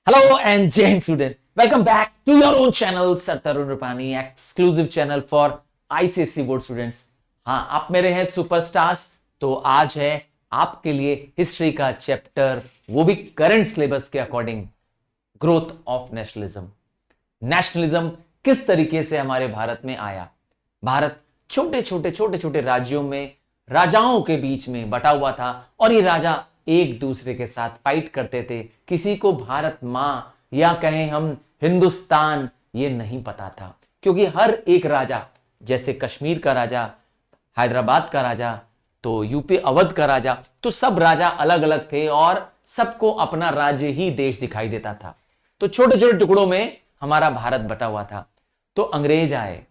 Hello and Jai Hind student. Welcome back to your own channel Sir Tarun Rupani, exclusive channel for ICSE board students. हाँ, आप मेरे हैं superstars. तो आज है आपके लिए हिस्ट्री का चैप्टर, वो भी करंट सिलेबस के according, growth of nationalism. Nationalism किस तरीके से हमारे भारत में आया। भारत छोटे छोटे राज्यों में राजाओं के बीच में बटा हुआ था और ये राजा एक दूसरे के साथ फाइट करते थे। किसी को भारत मां या कहें हम हिंदुस्तान ये नहीं पता था, क्योंकि हर एक राजा, जैसे कश्मीर का राजा, हैदराबाद का राजा, तो यूपी अवध का राजा, तो सब राजा अलग अलग थे और सबको अपना राज्य ही देश दिखाई देता था। तो छोटे छोटे टुकड़ों में हमारा भारत बटा हुआ था। तो अंग्रेज आए,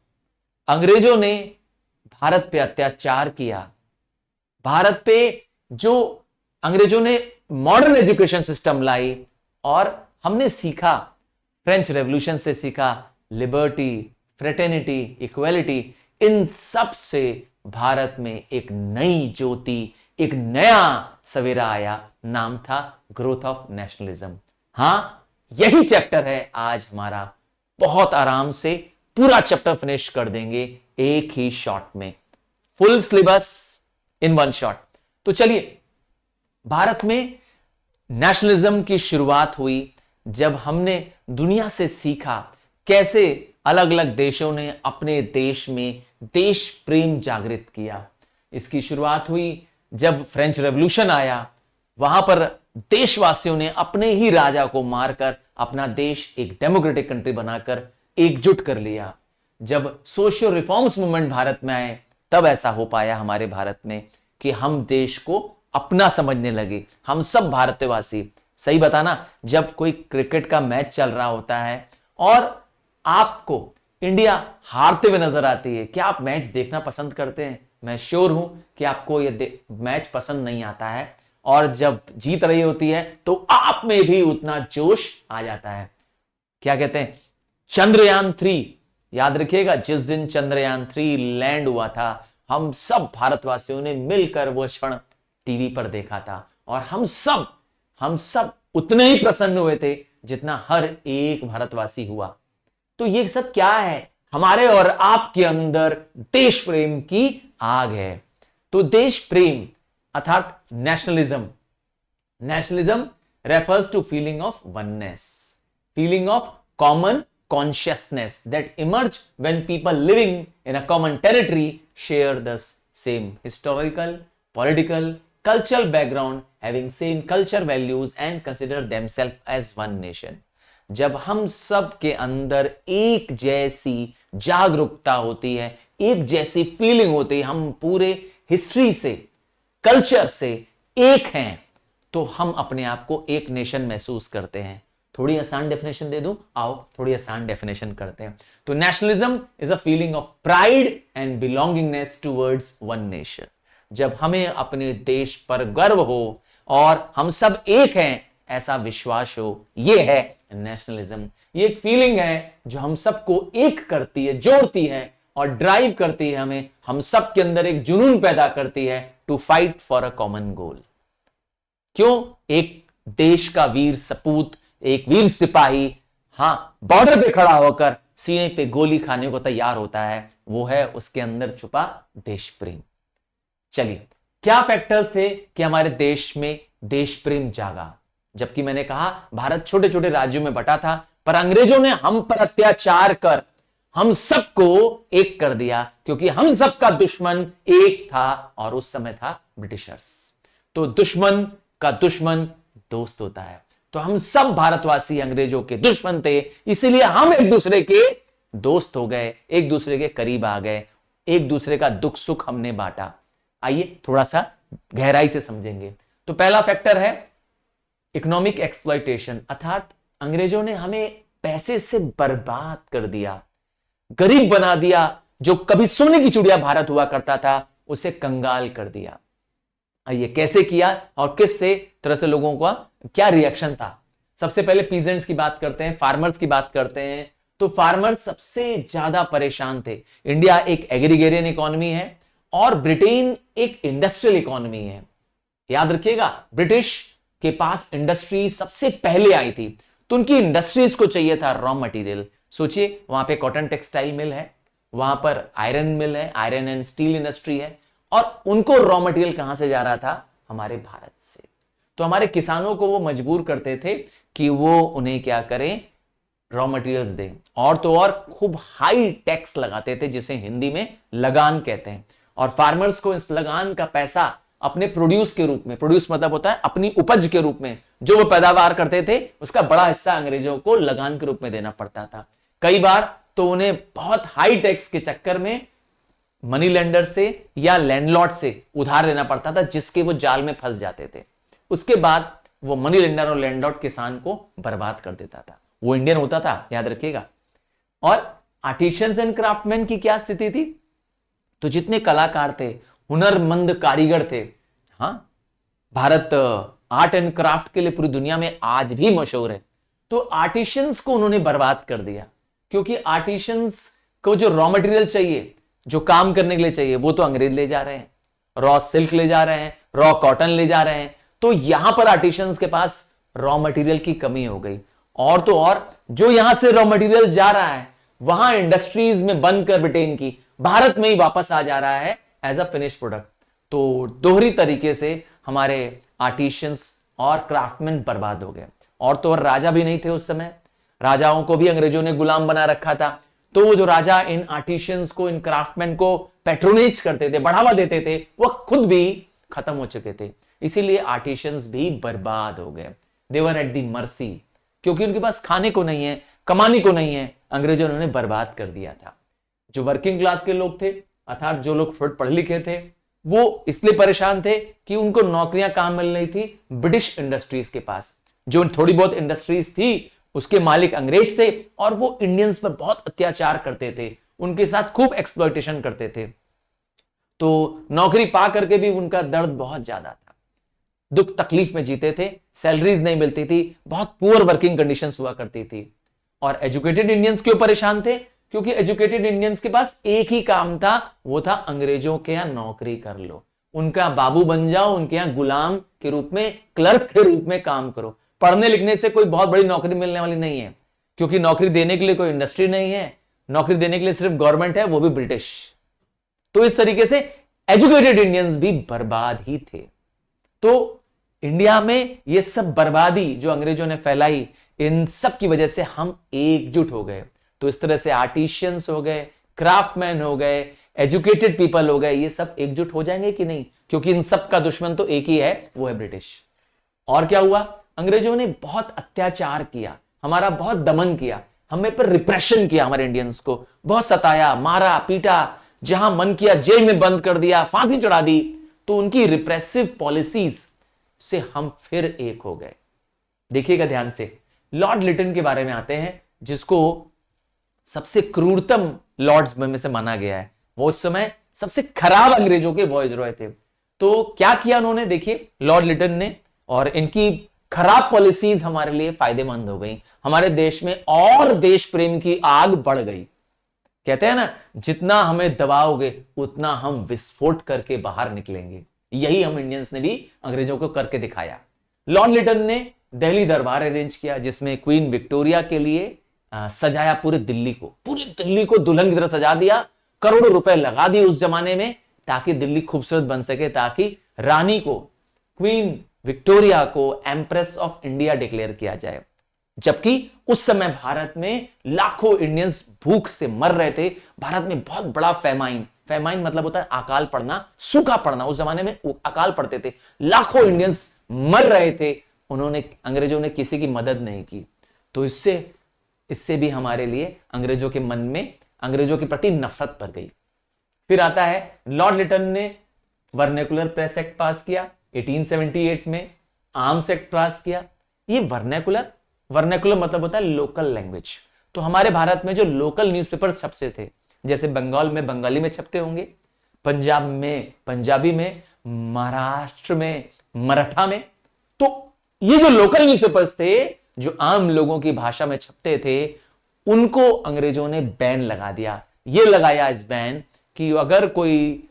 अंग्रेजों ने भारत पे अत्याचार किया। भारत पे जो अंग्रेजों ने मॉडर्न एजुकेशन सिस्टम लाई और हमने सीखा, फ्रेंच रेवोल्यूशन से सीखा, लिबर्टी, फ्रेटर्निटी, इक्वालिटी, इन सब से भारत में एक नई ज्योति, एक नया सवेरा आया। नाम था ग्रोथ ऑफ नेशनलिज्म। हां, यही चैप्टर है आज हमारा। बहुत आराम से पूरा चैप्टर फिनिश कर देंगे एक ही शॉट में, full syllabus in one shot. तो चलिए, भारत में नेशनलिज्म की शुरुआत हुई जब हमने दुनिया से सीखा कैसे अलग अलग देशों ने अपने देश में देश प्रेम जागृत किया। इसकी शुरुआत हुई जब फ्रेंच रेवोल्यूशन आया। वहां पर देशवासियों ने अपने ही राजा को मारकर अपना देश एक डेमोक्रेटिक कंट्री बनाकर एकजुट कर लिया। जब सोशियल रिफॉर्म्स मूवमेंट भारत में आए, तब ऐसा हो पाया हमारे भारत में कि हम देश को अपना समझने लगे। हम सब भारतवासी, सही बताना, जब कोई क्रिकेट का मैच चल रहा होता है और आपको इंडिया हारते हुए नजर आती है, क्या आप मैच देखना पसंद करते हैं? मैं श्योर हूं कि आपको यह मैच पसंद नहीं आता है। और जब जीत रही होती है तो आप में भी उतना जोश आ जाता है। क्या कहते हैं, चंद्रयान 3, याद रखिएगा, जिस दिन चंद्रयान 3 लैंड हुआ था, हम सब भारतवासियों ने मिलकर वो क्षण टीवी पर देखा था और हम सब उतने ही प्रसन्न हुए थे जितना हर एक भारतवासी हुआ। तो ये सब क्या है? हमारे और आपके अंदर देश प्रेम की आग है। तो देश प्रेम अर्थात nationalism, nationalism refers to feeling of oneness, feeling of common consciousness that emerge when people living in a common territory share the same historical, political, cultural background, having same culture values and consider themselves as one nation। जब हम सब के अंदर एक जैसी जागरूकता होती है, एक जैसी फीलिंग होती है, हम पूरे हिस्ट्री से, कल्चर से एक हैं, तो हम अपने आप को एक नेशन महसूस करते हैं। थोड़ी आसान डेफिनेशन दे दूं, आओ थोड़ी आसान डेफिनेशन करते हैं। तो nationalism is a feeling of pride and belongingness towards one nation. जब हमें अपने देश पर गर्व हो और हम सब एक हैं, ऐसा विश्वास हो, यह है नेशनलिज्म। ये एक फीलिंग है जो हम सबको एक करती है, जोड़ती है और ड्राइव करती है हमें, हम सब के अंदर एक जुनून पैदा करती है to fight for a common goal. क्यों? एक देश का वीर सपूत, एक वीर सिपाही, हां, बॉर्डर पे खड़ा होकर सीने पे गोली खाने को तैयार होता है, वो है उसके अंदर छुपा देश प्रेम। चलिए, क्या फैक्टर्स थे कि हमारे देश में देश प्रेम जागा? जबकि मैंने कहा भारत छोटे छोटे राज्यों में बटा था, पर अंग्रेजों ने हम पर अत्याचार कर हम सबको एक कर दिया, क्योंकि हम सबका दुश्मन एक था और उस समय था ब्रिटिशर्स। तो दुश्मन का दुश्मन दोस्त होता है। तो हम सब भारतवासी अंग्रेजों के दुश्मन थे, इसीलिए हम एक दूसरे के दोस्त हो गए, एक दूसरे के करीब आ गए, एक दूसरे का दुख सुख हमने बांटा। आइए थोड़ा सा गहराई से समझेंगे। तो पहला फैक्टर है इकोनॉमिक एक्सप्लॉयटेशन, अर्थात अंग्रेजों ने हमें पैसे से बर्बाद कर दिया, गरीब बना दिया। जो कभी सोने की चिड़िया भारत हुआ करता था, उसे कंगाल कर दिया। आइए कैसे किया और किस से तरह से लोगों का क्या रिएक्शन था। सबसे पहले पीजेंट्स की बात करते हैं, फार्मर्स की बात करते हैं। तो फार्मर्स सबसे ज्यादा परेशान थे। इंडिया एक एग्रीगेरियन इकोनॉमी है और ब्रिटेन एक इंडस्ट्रियल इकोनॉमी है। याद रखिएगा, ब्रिटिश के पास इंडस्ट्री सबसे पहले आई थी। तो उनकी इंडस्ट्रीज को चाहिए था रॉ मटेरियल। सोचिए, वहां पे कॉटन टेक्सटाइल मिल है, वहां पर आयरन मिल है, आयरन एंड स्टील इंडस्ट्री है, और उनको रॉ मटेरियल कहां से जा रहा था? हमारे भारत से। तो हमारे किसानों को वो मजबूर करते थे कि वो उन्हें क्या करें? रॉ मटेरियल्स दें, और तो और खूब हाई टैक्स लगाते थे, जिसे हिंदी में लगान कहते हैं। और फार्मर्स को इस लगान का पैसा अपने प्रोड्यूस के रूप में, प्रोड्यूस मतलब होता है अपनी उपज के रूप में, जो वो पैदावार करते थे उसका बड़ा हिस्सा अंग्रेजों को लगान के रूप में देना पड़ता था। कई बार तो उन्हें बहुत हाई टैक्स के चक्कर में मनी लेंडर से या लैंडलॉर्ड से उधार लेना पड़ता था, जिसके वो जाल में फंस जाते थे। उसके बाद वो मनी लेंडर और लैंडलॉर्ड किसान को बर्बाद कर देता था। वो इंडियन होता था, याद रखिएगा। और आर्टिशियंस एंड क्राफ्टमैन की क्या स्थिति थी? तो जितने कलाकार थे, हुनरमंद कारीगर थे, हां, भारत आर्ट एंड क्राफ्ट के लिए पूरी दुनिया में आज भी मशहूर है। तो आर्टिशियंस को उन्होंने बर्बाद कर दिया, क्योंकि आर्टिशियंस को जो रॉ मटेरियल चाहिए, जो काम करने के लिए चाहिए, वो तो अंग्रेज ले जा रहे हैं। रॉ सिल्क ले जा रहे हैं, रॉ कॉटन ले जा रहे हैं। तो यहां पर आर्टिशियंस के पास रॉ मटेरियल की कमी हो गई। और तो और जो यहां से रॉ मटेरियल जा रहा है, वहां इंडस्ट्रीज में बनकर ब्रिटेन की भारत में ही वापस आ जा रहा है एज अ फिनिश प्रोडक्ट। तो दोहरी तरीके से हमारे आर्टिशियंस और क्राफ्टमैन बर्बाद हो गए। और तो और राजा भी नहीं थे उस समय, राजाओं को भी अंग्रेजों ने गुलाम बना रखा था। तो वो जो राजा इन आर्टिशियंस को, इन क्राफ्टमैन को पैट्रोनेज करते थे, बढ़ावा देते थे, वह खुद भी खत्म हो चुके थे। इसीलिए आर्टिशियंस भी बर्बाद हो गए। दे वर एट दी मर्सी, क्योंकि उनके पास खाने को नहीं है, कमाने को नहीं है, अंग्रेजों ने उन्हें बर्बाद कर दिया था। जो वर्किंग क्लास के लोग थे, अर्थात जो लोग थोड़े पढ़े लिखे थे, वो इसलिए परेशान थे कि उनको नौकरियां कहां मिल रही थी? ब्रिटिश इंडस्ट्रीज के पास। जो थोड़ी बहुत इंडस्ट्रीज थी उसके मालिक अंग्रेज थे, और वो इंडियंस पर बहुत अत्याचार करते थे, उनके साथ खूब एक्सप्लॉयटेशन करते थे। तो नौकरी पा करके भी उनका दर्द बहुत ज्यादा था, दुख तकलीफ में जीते थे, सैलरीज नहीं मिलती थी, बहुत पुअर वर्किंग कंडीशंस हुआ करती थी। और एजुकेटेड इंडियंस क्यों परेशान थे? क्योंकि एजुकेटेड इंडियंस के पास एक ही काम था, वो था अंग्रेजों के यहां नौकरी कर लो, उनका बाबू बन जाओ, उनके यहां गुलाम के रूप में, क्लर्क के रूप में काम करो। पढ़ने लिखने से कोई बहुत बड़ी नौकरी मिलने वाली नहीं है, क्योंकि नौकरी देने के लिए कोई इंडस्ट्री नहीं है, नौकरी देने के लिए सिर्फ गवर्नमेंट है, वो भी ब्रिटिश। तो इस तरीके से एजुकेटेड इंडियंस भी बर्बाद ही थे। तो इंडिया में ये सब बर्बादी जो अंग्रेजों ने फैलाई, इन सब की वजह से हम एकजुट हो गए। तो इस तरह से आर्टिशियंस हो गए, क्राफ्टमैन हो गए, एजुकेटेड पीपल हो गए, ये सब एकजुट हो जाएंगे कि नहीं? क्योंकि इन सब का दुश्मन तो एक ही है, वो है ब्रिटिश। और क्या हुआ? अंग्रेजों ने बहुत अत्याचार किया, हमारा बहुत दमन किया, हमें पर रिप्रेशन किया, हमारे इंडियंस को बहुत सताया, मारा, पीटा, जहां मन किया जेल में बंद कर दिया, फांसी चढ़ा दी। तो उनकी रिप्रेसिव पॉलिसीज से हम फिर एक हो गए। देखिएगा ध्यान से, लॉर्ड लिटन के बारे में आते हैं, जिसको सबसे क्रूरतम लॉर्ड्स में से माना गया है। वो उस समय सबसे खराब अंग्रेजों के वॉइसरॉय थे। तो क्या किया उन्होंने? देखिए, लॉर्ड लिटन ने, और इनकी खराब पॉलिसीज हमारे लिए फायदेमंद हो गई, हमारे देश में और देश प्रेम की आग बढ़ गई। कहते हैं ना, जितना हमें दबाओगे उतना हम विस्फोट करके बाहर निकलेंगे। यही हम इंडियंस ने भी अंग्रेजों को करके दिखाया। लॉर्ड लिटन ने दिल्ली दरबार अरेंज किया, जिसमें क्वीन विक्टोरिया के लिए सजाया पूरी दिल्ली को दुल्हन की तरह सजा दिया, करोड़ों रुपए लगा दिए उस जमाने में, ताकि दिल्ली खूबसूरत बन सके, ताकि रानी को, क्वीन विक्टोरिया को एम्प्रेस ऑफ इंडिया डिक्लेयर किया जाए। जबकि उस समय भारत में लाखों इंडियंस भूख से मर रहे थे। भारत में बहुत बड़ा फैमाइन मतलब होता है अकाल पड़ना, सूखा पड़ना। उस जमाने में अकाल पड़ते थे, लाखों इंडियंस मर रहे थे। अंग्रेजों ने किसी की मदद नहीं की। तो इससे भी हमारे लिए अंग्रेजों के मन में अंग्रेजों के प्रति नफरत बढ़ गई। फिर आता है, लॉर्ड लिटन ने वर्नेकुलर प्रेस एक्ट पास किया 1878 में, आर्म्स एक्ट पास किया। ये वर्नेकुलर मतलब होता है लोकल लैंग्वेज। तो हमारे भारत में जो लोकल न्यूज़पेपर छपते थे, जैसे बंगाल में बंगाली में छपते होंगे, पंजाब में पंजाबी में, महाराष्ट्र में मराठा में, तो ये जो लोकल न्यूज़पेपर्स थे, जो आम लोगों की भाषा में छपते थे, उनको अंग्रेजों ने बैन लगा दिया। ये लगाया इस बैन कि अगर कोई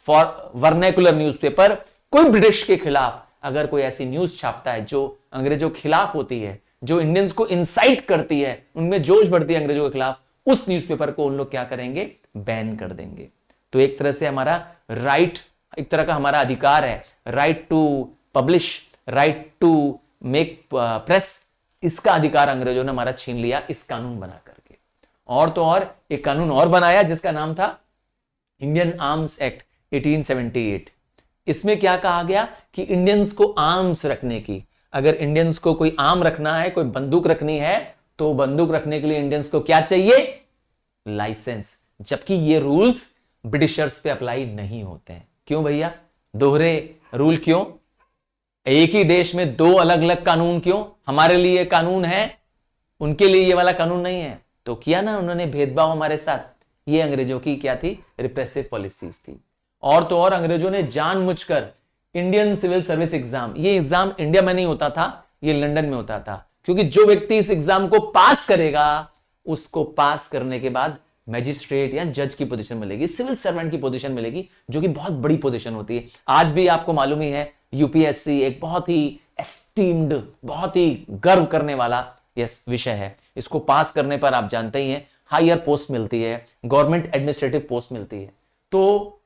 वर्नेकुलर न्यूज़पेपर, कोई ब्रिटिश के खिलाफ अगर कोई ऐसी न्यूज छापता है जो अंग्रेजों के खिलाफ होती है, जो इंडियंस को इंसाइट करती है, उनमें जोश बढ़ती है अंग्रेजों के खिलाफ, उस न्यूज़पेपर को उन लोग क्या करेंगे, बैन कर देंगे। तो एक तरह से हमारा राइट, एक तरह का हमारा अधिकार है, right to publish, right to make press, इसका अधिकार अंग्रेजों ने हमारा छीन लिया इस कानून बना करके। और तो और एक कानून और बनाया जिसका नाम था इंडियन आर्म्स एक्ट 1878। इसमें क्या कहा गया कि इंडियंस को आर्म्स रखने की, अगर इंडियंस को कोई आर्म रखना है, कोई बंदूक रखनी है, तो बंदूक रखने के लिए इंडियंस को क्या चाहिए, लाइसेंस। जबकि ये रूल्स ब्रिटिशर्स पे अप्लाई नहीं होते हैं। क्यों भैया, दोहरे रूल क्यों, एक ही देश में दो अलग अलग कानून क्यों, हमारे लिए कानून है, उनके लिए ये वाला कानून नहीं है। तो किया ना उन्होंने भेदभाव हमारे साथ। ये अंग्रेजों की क्या थी, रिप्रेसिव पॉलिसीज थी। और तो और अंग्रेजों ने जानबूझकर इंडियन सिविल सर्विस एग्जाम, ये एग्जाम इंडिया में नहीं होता था, ये लंदन में होता था, क्योंकि जो व्यक्ति इस एग्जाम को पास करेगा उसको पास करने के बाद मैजिस्ट्रेट या जज की पोजीशन मिलेगी, सिविल सर्वेंट की पोजीशन मिलेगी, जो कि बहुत बड़ी पोजीशन होती है। आज भी आपको मालूम ही है, यूपीएससी एक बहुत ही एस्टीम्ड, बहुत ही गर्व करने वाला यस विषय है। इसको पास करने पर आप जानते ही हैं हायर पोस्ट मिलती है, गवर्नमेंट एडमिनिस्ट्रेटिव पोस्ट मिलती है। तो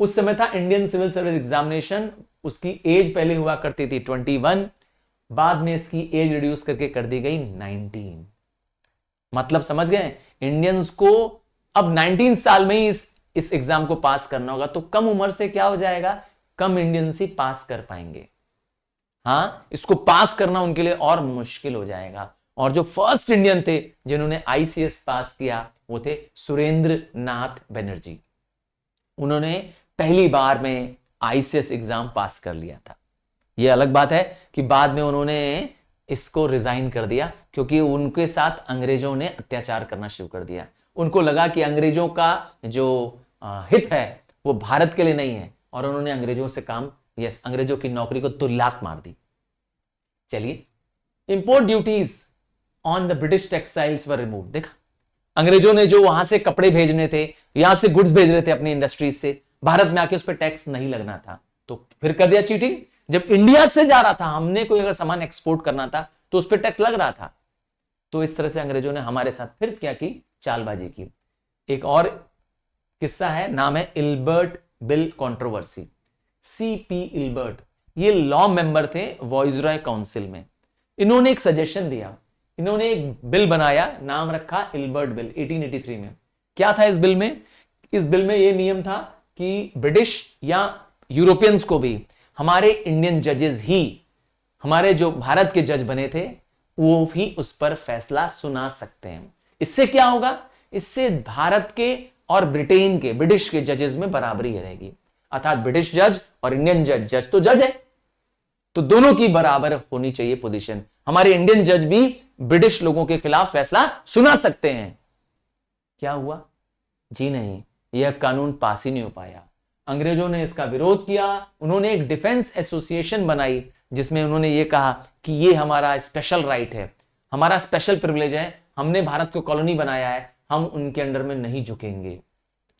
उस समय था इंडियन सिविल सर्विस एग्जामिनेशन, उसकी एज पहले हुआ करती थी 21, बाद में इसकी एज रिड्यूस करके कर दी गई 19। मतलब समझ गए, इंडियंस को अब 19 साल में ही इस एग्जाम को पास करना होगा। तो कम उम्र से क्या हो जाएगा, कम इंडियंस ही पास कर पाएंगे। हां, इसको पास करना उनके लिए और मुश्किल हो जाएगा। और जो फर्स्ट इंडियन थे जिन्होंने आईसीएस पास किया वो थे सुरेंद्र नाथ बनर्जी। उन्होंने पहली बार में आईसीएस एग्जाम पास कर लिया था। यह अलग बात है कि बाद में उन्होंने इसको रिजाइन कर दिया, क्योंकि उनके साथ अंग्रेजों ने अत्याचार करना शुरू कर दिया। उनको लगा कि अंग्रेजों का जो हित है वो भारत के लिए नहीं है, और उन्होंने अंग्रेजों से काम, यस, अंग्रेजों की नौकरी को तो लात मार दी। चलिए, import duties on the British textiles were remove. देखा, अंग्रेजों ने जो वहां से कपड़े भेजने थे, यहां से गुड्स भेज रहे थे अपनी इंडस्ट्रीज से, भारत में आके उस पर टैक्स नहीं लगना था। तो फिर कर दिया चीटिंग। जब इंडिया से जा रहा था, हमने कोई अगर सामान एक्सपोर्ट करना था तो उस पर टैक्स लग रहा था। तो इस तरह से अंग्रेजों ने हमारे साथ फिर क्या की, चालबाजी की। एक और किस्सा है, नाम है Ilbert bill controversy. CP Ilbert, ये लॉ मेंबर थे वॉइसरॉय काउंसिल में। इन्होंने एक सजेशन दिया, इन्होंने एक बिल बनाया, नाम रखा इल्बर्ट बिल 1883 में। क्या था इस बिल में, इस बिल में यह नियम था कि ब्रिटिश या यूरोपियंस को भी हमारे इंडियन जजेस ही, हमारे जो भारत के जज बने थे वो भी उस पर फैसला सुना सकते हैं। इससे क्या होगा, इससे भारत के और ब्रिटेन के, ब्रिटिश के जजेस में बराबरी रहेगी। अर्थात ब्रिटिश जज और इंडियन जज, जज तो जज है, तो दोनों की बराबर होनी चाहिए पोजीशन। हमारे इंडियन जज भी ब्रिटिश लोगों के खिलाफ फैसला सुना सकते हैं। क्या हुआ, जी नहीं, यह कानून पास ही नहीं हो पाया। अंग्रेजों ने इसका विरोध किया। उन्होंने एक डिफेंस एसोसिएशन बनाई जिसमें उन्होंने यह कहा कि यह हमारा स्पेशल राइट है, हमारा स्पेशल प्रिविलेज है, हमने भारत को कॉलोनी बनाया है, हम उनके अंडर में नहीं झुकेंगे।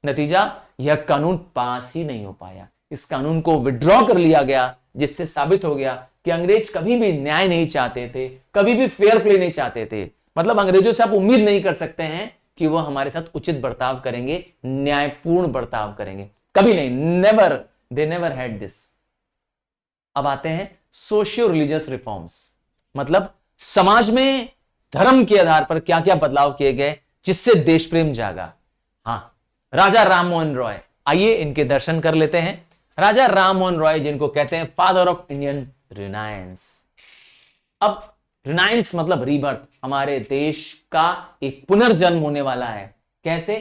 नतीजा, यह कानून पास ही नहीं हो पाया। इस कानून को विड्रॉ कर लिया गया, जिससे साबित हो गया कि अंग्रेज कभी भी न्याय नहीं चाहते थे, कभी भी फेयर प्ले नहीं चाहते थे। मतलब अंग्रेजों से आप उम्मीद नहीं कर सकते हैं कि वह हमारे साथ उचित बर्ताव करेंगे, न्यायपूर्ण बर्ताव करेंगे, कभी नहीं, never, they never had this. अब आते हैं सोशियो रिलीजियस रिफॉर्म्स, मतलब समाज में धर्म के आधार पर क्या क्या बदलाव किए गए जिससे देश प्रेम जागा। हां, राजा राम मोहन रॉय, आइए इनके दर्शन कर लेते हैं। राजा राम मोहन रॉय, जिनको कहते हैं फादर ऑफ इंडियन रिनायंस। अब रिनायंस मतलब रीबर्थ, हमारे देश का एक पुनर्जन्म होने वाला है। कैसे,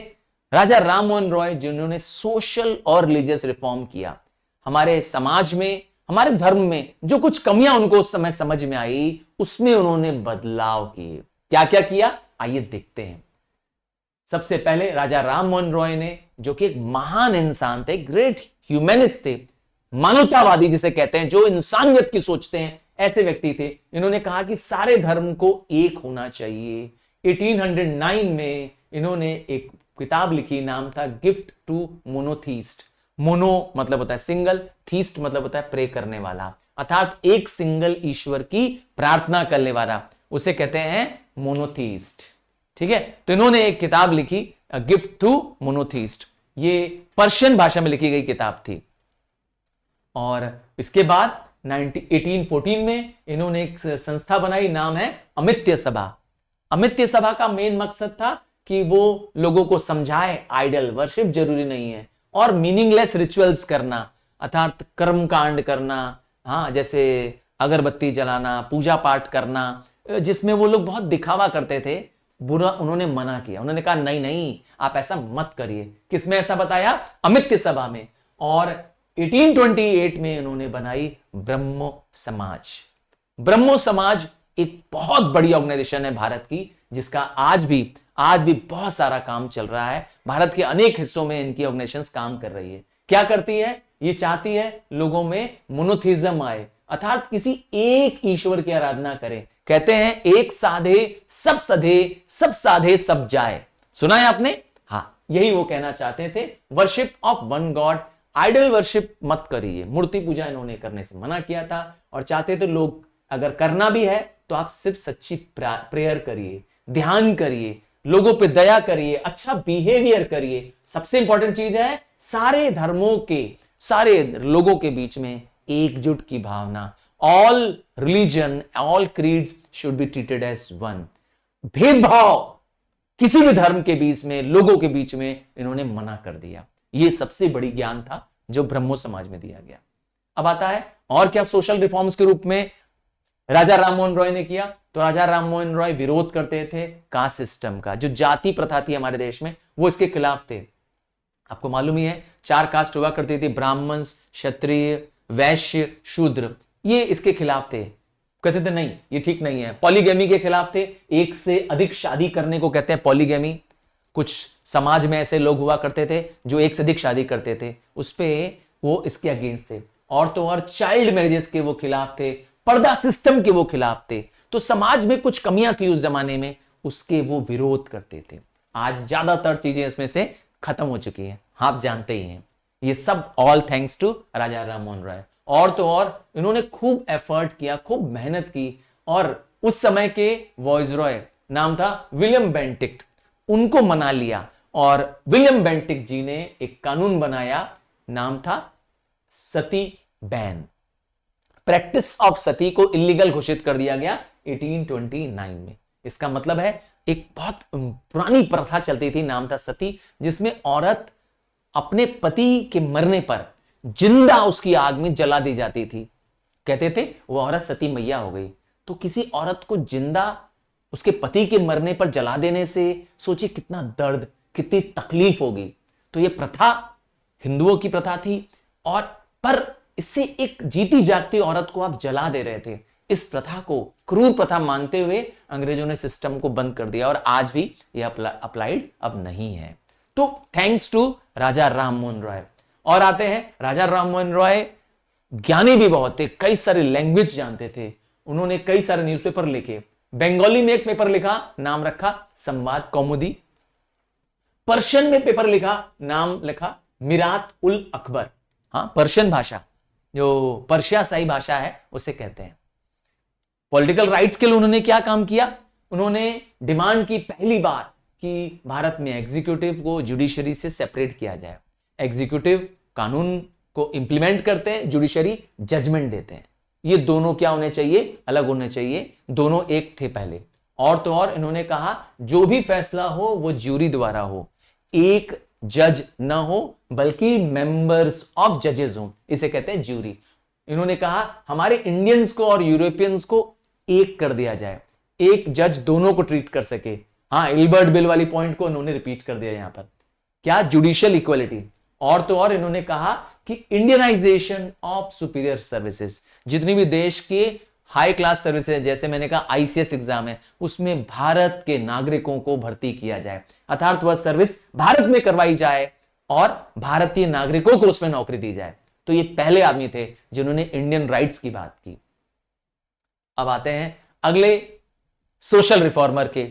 राजा राम मोहन रॉय जिन्होंने सोशल और रिलीजियस रिफॉर्म किया, हमारे समाज में, हमारे धर्म में जो कुछ कमियां उनको उस समय समझ में आई, उसमें उन्होंने बदलाव किए। क्या क्या किया, आइए देखते हैं। सबसे पहले राजा राम मोहन रॉय ने, जो कि एक महान इंसान थे, ग्रेट ह्यूमनिस्ट थे, मानवतावादी जिसे कहते हैं, जो इंसानियत की सोचते हैं, ऐसे व्यक्ति थे। इन्होंने कहा कि सारे धर्म को एक होना चाहिए। 1809 में इन्होंने एक किताब लिखी, नाम था गिफ्ट टू मोनोथीस्ट। मोनो मतलब होता है सिंगल, थीस्ट मतलब होता है प्रे करने वाला, अर्थात एक सिंगल ईश्वर की प्रार्थना करने वाला। उसे कहते हैं मोनोथीस्ट। ठीक है, तो इन्होंने एक किताब लिखी, गिफ्ट टू मोनोथीस्ट। ये पर्शियन भाषा में लिखी गई किताब थी। और इसके बाद 1814 में इन्होंने एक संस्था बनाई, नाम है अमित्य सभा। अमित्य सभा का मेन मकसद था कि वो लोगों को समझाए आइडल वर्शिप जरूरी नहीं है, और मीनिंगलेस रिचुअल्स करना, अर्थात कर्म कांड करना, हाँ, जैसे अगरबत्ती जलाना, पूजा पाठ करना, जिसमें वो लोग बहुत दिखावा करते थे, बुरा उन्होंने मना किया। उन्होंने कहा नहीं नहीं, आप ऐसा मत करिए। किसमें ऐसा बताया? अमित्य सभा में। और 1828 में इन्होंने बनाई ब्रह्मो समाज। ब्रह्मो समाज एक बहुत बड़ी ऑर्गेनाइजेशन है भारत की, जिसका आज भी बहुत सारा काम चल रहा है। भारत के अनेक हिस्सों में इनकी ऑर्गेनाइजेशंस काम कर रही है। क्या करती है? ये चाहती है लोगों में मोनोथिज्म आए, अर्थात किसी एक ईश्वर की आराधना करें। कहते हैं एक साधे सब सधे, सब साधे सब जाए। सुना है आपने? हाँ, यही वो कहना चाहते थे। Worship of one God, idol worship मत करिए। मूर्ति पूजा इन्होंने करने से मना किया था, और चाहते थे लोग अगर करना भी है तो आप सिर्फ सच्ची प्रेयर करिए, ध्यान करिए, लोगों पे दया करिए, अच्छा बिहेवियर करिए। सबसे इंपॉर्टेंट चीज है सारे धर्मों के, सारे लोगों के बीच में एकजुट की भावना। All religion, all creeds should be treated as one. भेदभाव किसी भी धर्म के बीच में, लोगों के बीच में इन्होंने मना कर दिया। यह सबसे बड़ी ज्ञान था जो ब्रह्मो समाज में दिया गया। अब आता है और क्या सोशल रिफॉर्म्स के रूप में राजा राममोहन रॉय ने किया। तो राजा राममोहन रॉय विरोध करते थे कास्ट सिस्टम का, जो जाति प्रथा थी हमारे देश में, वो इसके खिलाफ थे। आपको मालूम ही है 4 कास्ट हुआ करती थी, ब्राह्मण, क्षत्रिय, वैश्य, शूद्र। ये इसके खिलाफ थे, कहते थे नहीं ये ठीक नहीं है। पॉलीगैमी के खिलाफ थे, एक से अधिक शादी करने को कहते हैं पॉलीगैमी। कुछ समाज में ऐसे लोग हुआ करते थे जो एक से अधिक शादी करते थे, उस पे वो इसके अगेंस्ट थे। और तो और चाइल्ड मैरिजेस के वो खिलाफ थे, पर्दा सिस्टम के वो खिलाफ थे। तो समाज में कुछ कमियां थी उस जमाने में, उसके वो विरोध करते थे। आज ज्यादातर चीजें इसमें से खत्म हो चुकी हैं, आप जानते ही हैं। ये सब all thanks to Raja Rammohan Roy. और तो और इन्होंने खूब एफर्ट किया, खूब मेहनत की। और उस समय के वॉइसरॉय, नाम था विलियम बेंटिक्ट, उनको मना लिया। और विलियम बेंटिक्ट जी ने एक कानून बनाया, नाम था सती बैन। प्रैक्टिस ऑफ सती को इलीगल घोषित कर दिया गया 1829 में। इसका मतलब है एक बहुत पुरानी प्रथा चलती थी, नाम था सती, जिसमें औरत अपने पति के मरने पर जिंदा उसकी आग में जला दी जाती थी। कहते थे वो औरत सती मैया हो गई। तो किसी औरत को जिंदा उसके पति के मरने पर जला देने से सोचिए कितना दर्द, कितनी तकलीफ होगी। तो ये प्रथा हिंदुओं की प्रथा थी, और पर इससे एक जीती जागती औरत को आप जला दे रहे थे। इस प्रथा को क्रूर प्रथा मानते हुए अंग्रेजों ने सिस्टम को बंद कर दिया, और आज भी यह अप्लाइड अब नहीं है। तो थैंक्स टू राजा राममोहन रॉय। और आते हैं, राजा राममोहन रॉय ज्ञानी भी बहुत थे, कई सारे लैंग्वेज जानते थे। उन्होंने कई सारे न्यूज़पेपर लिखे। बंगाली में एक पेपर लिखा, नाम रखा संवाद कौमुदी। पर्शियन में पेपर लिखा, नाम लिखा मिरात उल अकबर। हाँ, पर्शियन भाषा, जो पर्शिया शाही भाषा है, उसे कहते हैं। पॉलिटिकल राइट्स के लिए उन्होंने क्या काम किया? उन्होंने डिमांड की पहली बार कि भारत में एग्जीक्यूटिव को जुडिशरी से सेपरेट किया जाए। एग्जीक्यूटिव कानून को इंप्लीमेंट करते हैं, जुडिशरी जजमेंट देते हैं। ये दोनों क्या होने चाहिए? अलग होने चाहिए। दोनों एक थे पहले। और तो और इन्होंने कहा जो भी फैसला हो वो ज्यूरी द्वारा हो, एक जज ना हो बल्कि मेंबर्स ऑफ जजेस हो, इसे कहते हैं ज्यूरी। इन्होंने कहा हमारे इंडियंस को और यूरोपियंस को एक कर दिया जाए, एक जज दोनों को ट्रीट कर सके। हाँ, इल्बर्ट बिल वाली पॉइंट को इन्होंने रिपीट कर दिया यहां पर, क्या? Judicial equality. और तो और इन्होंने कहा कि इंडियनाइजेशन ऑफ सुपीरियर सर्विसेज, जितनी भी देश के हाई क्लास सर्विसेज, जैसे मैंने कहा आईसीएस एग्जाम है, उसमें भारत के नागरिकों को भर्ती किया जाए, अर्थात वह सर्विस भारत में करवाई जाए और भारतीय नागरिकों को उसमें नौकरी दी जाए। तो ये पहले आदमी थे जिन्होंने इंडियन राइट्स की बात की। अब आते हैं अगले सोशल रिफॉर्मर के,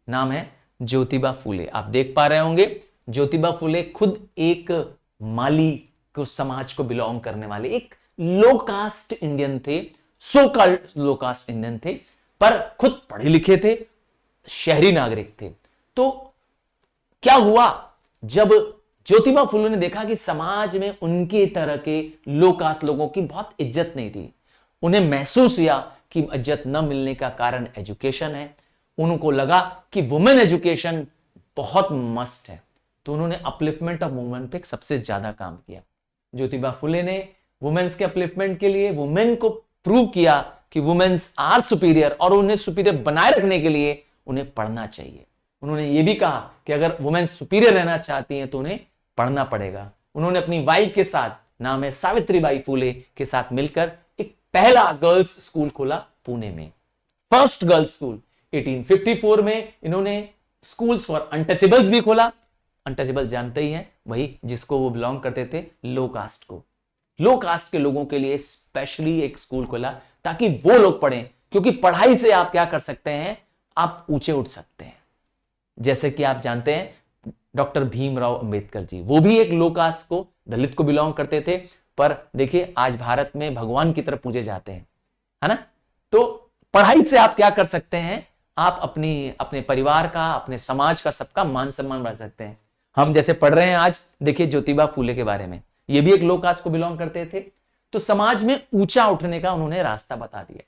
नाम है ज्योतिबा फूले। आप देख पा रहे होंगे ज्योतिबा फूले खुद एक माली को समाज को बिलोंग करने वाले एक लो कास्ट इंडियन थे, so called low caste Indian थे। पर खुद पढ़े लिखे थे, शहरी नागरिक थे। तो क्या हुआ, जब ज्योतिबा फुले ने देखा कि समाज में उनके तरह के लो कास्ट लोगों की बहुत इज्जत नहीं थी, उन्हें महसूस हुआ कि इज्जत न मिलने का कारण एजुकेशन है। उनको लगा कि वुमेन एजुकेशन बहुत मस्ट है, तो उन्होंने अपलिफ्टमेंट ऑफ वुमेन पे सबसे ज्यादा काम किया। ज्योतिबा फुले ने वुमेन्स के अपलिफ्टमेंट के लिए वुमेन को प्रूव किया कि वुमेन्स आर सुपीरियर, और उन्हें सुपीरियर बनाए रखने के लिए उन्हें पढ़ना चाहिए। उन्होंने यह भी कहा कि अगर वुमेन्स सुपीरियर रहना चाहती हैं तो उन्हें पढ़ना पड़ेगा। उन्होंने अपनी वाइफ के साथ, नाम है सावित्रीबाई फुले, के साथ मिलकर एक पहला गर्ल्स स्कूल खोला पुणे में, फर्स्ट गर्ल्स स्कूल। 1854 में इन्होंने स्कूल्स फॉर अनटचेबल्स भी खोला। अनटचेबल जानते ही हैं, वही जिसको वो बिलोंग करते थे लो कास्ट को। लो कास्ट के लोगों के लिए स्पेशली एक स्कूल खोला ताकि वो लोग पढ़ें, क्योंकि पढ़ाई से आप क्या कर सकते हैं, आप ऊंचे उठ सकते हैं। जैसे कि आप जानते हैं डॉक्टर भीमराव अंबेडकर जी, वो भी एक लो कास्ट को, दलित को बिलोंग करते थे, पर देखिए आज भारत में भगवान की तरह पूजे जाते हैं, है ना। तो पढ़ाई से आप क्या कर सकते हैं, आप अपने परिवार का, अपने समाज का, सबका मान सम्मान बढ़ा सकते हैं। हम जैसे पढ़ रहे हैं आज, देखिए ज्योतिबा फुले के बारे में, ये भी एक लो कास्ट को बिलोंग करते थे। तो समाज में ऊंचा उठने का उन्होंने रास्ता बता दिया।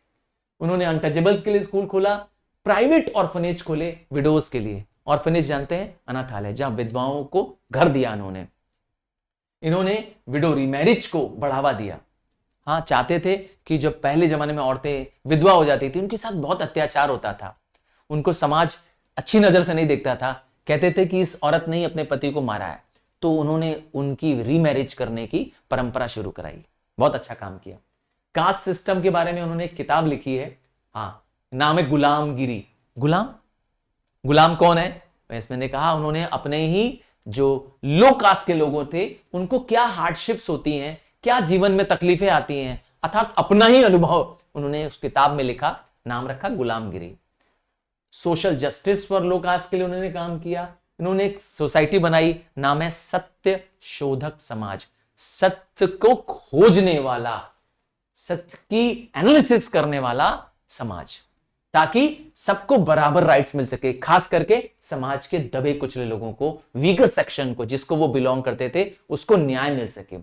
उन्होंने अनटचेबल्स के लिए स्कूल खोला, प्राइवेट ऑर्फनेज खोले विडोज के लिए। ऑर्फनेज जानते हैं, अनाथालय, जहां विधवाओं को घर दिया इन्होंने विडो रीमैरिज को बढ़ावा दिया। हाँ, चाहते थे कि जो पहले जमाने में औरतें विधवा हो जाती थी, उनके साथ बहुत अत्याचार होता था, उनको समाज अच्छी नजर से नहीं देखता था, कहते थे कि इस औरत ने ही अपने पति को मारा है। तो उन्होंने उनकी रीमैरिज करने की परंपरा शुरू कराई, बहुत अच्छा काम किया। कास्ट सिस्टम के बारे में उन्होंने एक किताब लिखी है, हाँ, नाम है गुलामगिरी। गुलाम कौन है, इसमें ने कहा उन्होंने अपने ही जो लो कास्ट के लोगों थे उनको क्या हार्डशिप्स होती हैं, क्या जीवन में तकलीफें आती हैं, अर्थात अपना ही अनुभव उन्होंने उस किताब में लिखा, नाम रखा Gulamgiri. Social justice for low caste के लिए उन्होंने काम किया। इन्होंने एक सोसाइटी बनाई, नाम है सत्य शोधक समाज, सत्य को खोजने वाला, सत्य की एनालिसिस करने वाला समाज, ताकि सबको बराबर राइट्स मिल सके, खास करके समाज के दबे कुचले लोगों को, वीकर सेक्शन को, जिसको वो बिलोंग करते थे, उसको न्याय मिल सके।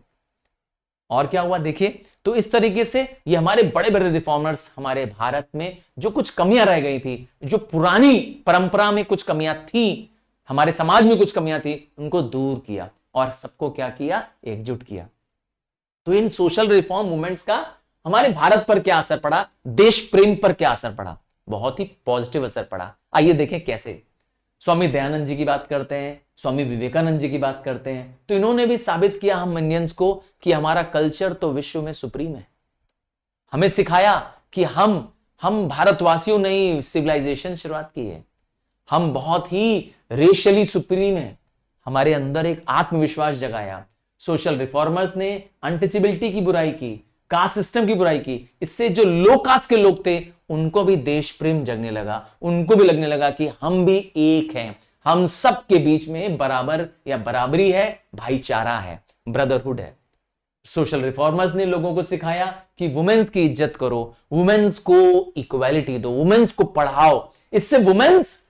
और क्या हुआ देखिए, तो इस तरीके से ये हमारे बड़े बड़े रिफॉर्मर्स, हमारे भारत में जो कुछ कमियां रह गई थी, जो पुरानी परंपरा में कुछ कमियां थी, हमारे समाज में कुछ कमियां थी, उनको दूर किया और सबको क्या किया, एकजुट किया। तो इन सोशल रिफॉर्म मूवमेंट्स का हमारे भारत पर क्या असर पड़ा, देश प्रेम पर क्या असर पड़ा, बहुत ही पॉजिटिव असर पड़ा। आइए देखें कैसे। स्वामी दयानंद जी की बात करते हैं, स्वामी विवेकानंद जी की बात करते हैं, तो इन्होंने भी साबित किया हम इंडियंस को कि हमारा कल्चर तो विश्व में सुप्रीम है। हमें सिखाया कि हम भारतवासियों ने ही सिविलाइजेशन शुरुआत की है, हम बहुत ही रेशियली सुप्रीम है, हमारे अंदर एक आत्मविश्वास जगाया। सोशल रिफॉर्मर्स ने अनटचेबिलिटी की बुराई की, कास्ट सिस्टम की बुराई की, इससे जो लो कास्ट के लोग थे उनको भी देश प्रेम जगने लगा, उनको भी लगने लगा कि हम भी एक हैं, हम सब के बीच में बराबर या बराबरी है, भाईचारा है, ब्रदरहुड है। सोशल रिफॉर्मर्स ने लोगों को सिखाया कि वुमेन्स की इज्जत करो, वुमेन्स को इक्वालिटी दो, वुमेन्स को पढ़ाओ। इससे वुमेन्स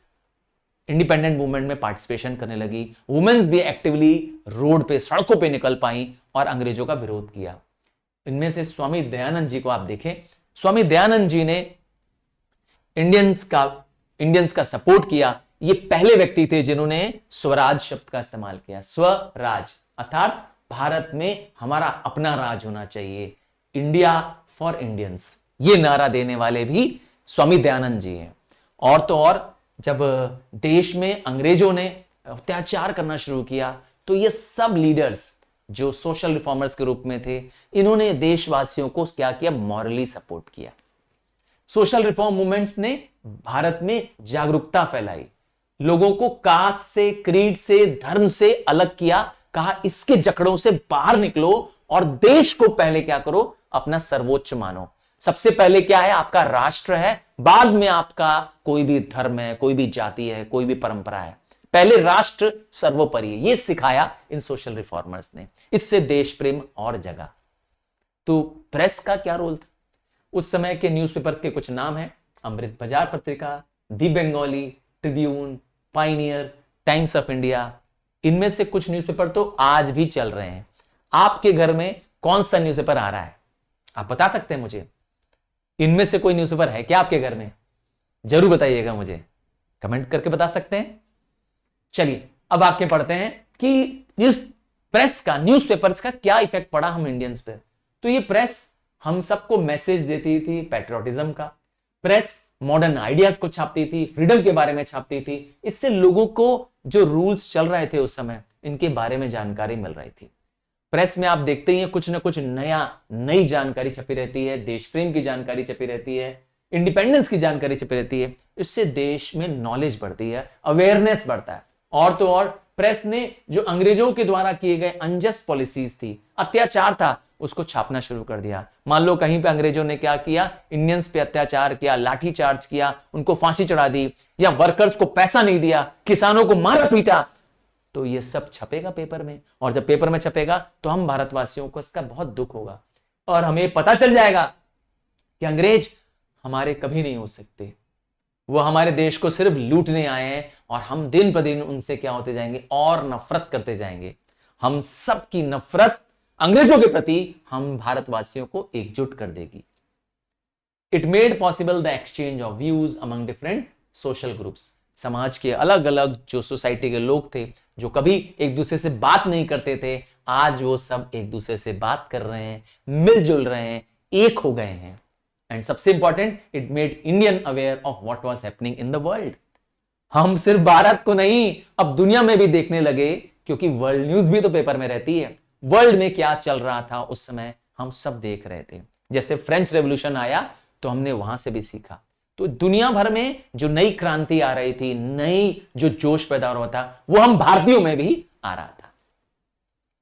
इंडिपेंडेंट मूवमेंट में पार्टिसिपेशन करने लगी, वुमेन्स भी एक्टिवली रोड पे, सड़कों पे निकल पाई और अंग्रेजों का विरोध किया। इनमें से स्वामी दयानंद जी को आप देखें, स्वामी दयानंद जी ने इंडियंस का सपोर्ट किया। ये पहले व्यक्ति थे जिन्होंने स्वराज शब्द का इस्तेमाल किया। स्वराज अर्थात भारत में हमारा अपना राज होना चाहिए, इंडिया फॉर इंडियंस, ये नारा देने वाले भी स्वामी दयानंद जी हैं। और तो और जब देश में अंग्रेजों ने अत्याचार करना शुरू किया तो ये सब लीडर्स जो सोशल रिफॉर्मर्स के रूप में थे, इन्होंने देशवासियों को क्या किया, मॉरली सपोर्ट किया। सोशल रिफॉर्म मूवमेंट्स ने भारत में जागरूकता फैलाई, लोगों को कास्ट से, क्रीड से, धर्म से अलग किया, कहा इसके जकड़ों से बाहर निकलो और देश को पहले क्या करो, अपना सर्वोच्च मानो। सबसे पहले क्या है, आपका राष्ट्र है, बाद में आपका कोई भी धर्म है, कोई भी जाति है, कोई भी परंपरा है, पहले राष्ट्र सर्वोपरि है। यह सिखाया इन सोशल रिफॉर्मर्स ने, इससे देश प्रेम और जगा। तो प्रेस का क्या रोल था, उस समय के न्यूज़पेपर्स के कुछ नाम हैं, Amrita Bazar Patrika, the Bengalee, Tribune, Pioneer, Times of India, इनमें से कुछ न्यूज़पेपर तो आज भी चल रहे हैं। आपके घर में कौन सा न्यूज़पेपर आ रहा है, आप बता सकते हैं मुझे? इनमें से कोई न्यूज़पेपर है क्या आपके घर में? जरूर बताइएगा मुझे, कमेंट करके बता सकते हैं। चलिए अब आगे पढ़ते हैं कि इस प्रेस का, न्यूज़पेपर्स का क्या इफेक्ट पड़ा हम इंडियंस पे। तो ये प्रेस हम सबको मैसेज देती थी पैट्रियोटिज्म का, प्रेस मॉडर्न आइडियाज को छापती थी, फ्रीडम के बारे में छापती थी। इससे लोगों को जो रूल्स चल रहे थे उस समय, इनके बारे में जानकारी मिल रही थी। प्रेस में आप देखते ही हैं कुछ ना कुछ नई जानकारी छपी रहती है, देश प्रेम की जानकारी छपी रहती है, इंडिपेंडेंस की जानकारी छपी रहती है। इससे देश में नॉलेज बढ़ती है, अवेयरनेस बढ़ता है। और तो और प्रेस ने जो अंग्रेजों के द्वारा किए गए अनजस्ट पॉलिसीज थी, अत्याचार था, उसको छापना शुरू कर दिया। मान लो कहीं पे अंग्रेजों ने क्या किया, इंडियंस पे अत्याचार किया, लाठी चार्ज किया, उनको फांसी चढ़ा दी, या वर्कर्स को पैसा नहीं दिया, किसानों को मारा पीटा, तो ये सब छपेगा पेपर में। और जब पेपर में छपेगा तो हम भारतवासियों को इसका बहुत दुख होगा और हमें पता चल जाएगा कि अंग्रेज हमारे कभी नहीं हो सकते, वो हमारे देश को सिर्फ लूटने आए हैं। और हम दिन पर दिन उनसे क्या होते जाएंगे, और नफरत करते जाएंगे। हम सबकी नफरत अंग्रेजों के प्रति हम भारतवासियों को एकजुट कर देगी। It made possible the exchange of views among different social groups. समाज के अलग अलग जो सोसाइटी के लोग थे, जो कभी एक दूसरे से बात नहीं करते थे, आज वो सब एक दूसरे से बात कर रहे हैं, मिलजुल रहे हैं, एक हो गए हैं। एंड सबसे important, it made Indian aware of what was happening in the world. हम सिर्फ भारत को नहीं, अब दुनिया में भी देखने लगे, क्योंकि वर्ल्ड न्यूज भी तो पेपर में रहती है। वर्ल्ड में क्या चल रहा था उस समय हम सब देख रहे थे। जैसे फ्रेंच रेवोल्यूशन आया तो हमने वहां से भी सीखा। तो दुनिया भर में जो नई क्रांति आ रही थी, नई जो जोश पैदा हो रहा था, वो हम भारतीयों में भी आ रहा था।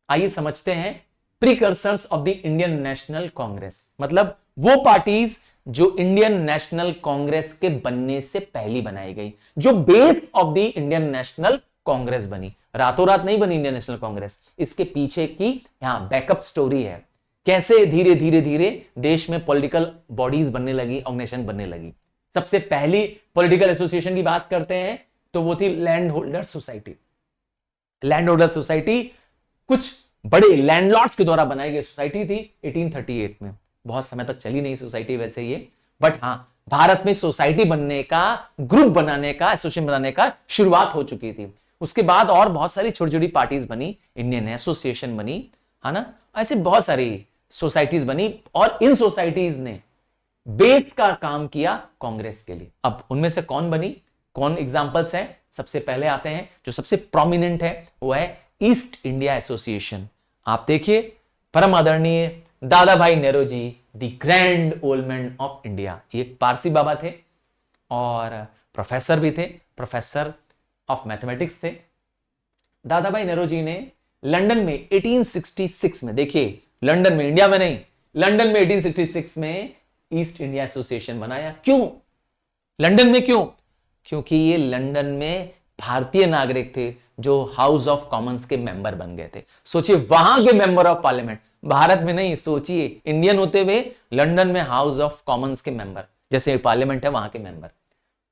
आइए समझते हैं precursors of the Indian national Congress, मतलब वो पार्टीज जो इंडियन नेशनल कांग्रेस के बनने से पहली बनाई गई, जो base of the Indian national Congress बनी। रातों रात नहीं बनी इंडियन नेशनल कांग्रेस, इसके पीछे की यहां बैकअप स्टोरी है। कैसे धीरे धीरे धीरे देश में पॉलिटिकल बॉडीज बनने लगी, ऑर्गेनाइजेशन बनने लगी। सबसे पहली पॉलिटिकल एसोसिएशन की बात करते हैं तो वो थी land holder society. Land holder society कुछ बड़े लैंडलॉर्ड्स के द्वारा बनाई गई सोसाइटी थी 1838 में। बहुत समय तक चली नहीं सोसाइटी वैसे ये, बट हां भारत में सोसाइटी बनने का, ग्रुप बनाने का, एसोसिएशन बनाने का शुरुआत हो चुकी थी। उसके बाद और बहुत सारी छोटी छोटी पार्टीज बनी, इंडियन एसोसिएशन बनी, है ना, ऐसे बहुत सारी सोसाइटीज बनी। और इन सोसाइटीज ने बेस का काम किया कांग्रेस के लिए। अब उनमें से कौन बनी, कौन एग्जांपल्स हैं? सबसे पहले आते हैं, जो सबसे प्रोमिनेंट है वो है ईस्ट इंडिया एसोसिएशन। आप देखिए, परम आदरणीय दादा भाई Nehru the grand old man of India, ये एक पारसी बाबा थे और प्रोफेसर भी थे, प्रोफेसर ऑफ मैथमेटिक्स थे। दादा भाई नेहरू जी ने लंदन में 1866 में, देखिए लंदन में, इंडिया में नहीं, लंदन में 1866 में ईस्ट इंडिया एसोसिएशन बनाया। क्यों लंदन में, क्यों? क्योंकि ये लंदन में भारतीय नागरिक थे जो हाउस ऑफ कॉमन्स के मेंबर बन गए थे। सोचिए, वहां के मेंबर ऑफ पार्लियामेंट, भारत में नहीं, सोचिए इंडियन होते हुए लंदन में हाउस ऑफ कॉमन्स के मेंबर, जैसे पार्लियामेंट है वहां के मेंबर।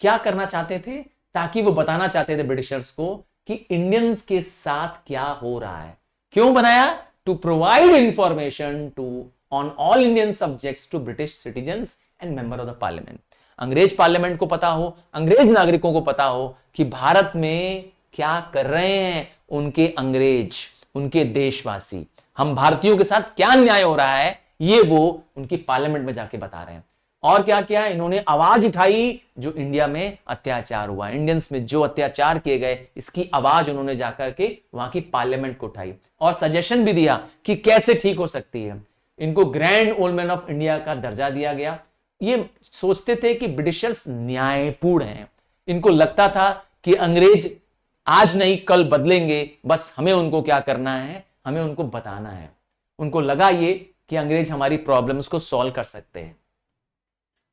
क्या करना चाहते थे? ताकि वो बताना चाहते थे ब्रिटिशर्स को कि इंडियंस के साथ क्या हो रहा है। क्यों बनाया? To provide information to on all Indian subjects to British citizens and member of the parliament. अंग्रेज पार्लियामेंट को पता हो, अंग्रेज नागरिकों को पता हो कि भारत में क्या कर रहे हैं उनके अंग्रेज, उनके देशवासी, हम भारतीयों के साथ क्या अन्याय हो रहा है, ये वो उनकी पार्लियामेंट में जाके बता रहे हैं। और क्या किया इन्होंने? आवाज उठाई जो इंडिया में अत्याचार हुआ, इंडियंस में जो अत्याचार किए गए, इसकी आवाज उन्होंने जाकर के वहां की पार्लियामेंट को उठाई और सजेशन भी दिया कि कैसे ठीक हो सकती है। इनको grand old man of India का दर्जा दिया गया। ये सोचते थे कि ब्रिटिशर्स न्यायपूर्ण हैं, इनको लगता था कि अंग्रेज आज नहीं कल बदलेंगे, बस हमें उनको क्या करना है, हमें उनको बताना है। उनको लगा ये कि अंग्रेज हमारी प्रॉब्लम्स को सॉल्व कर सकते हैं।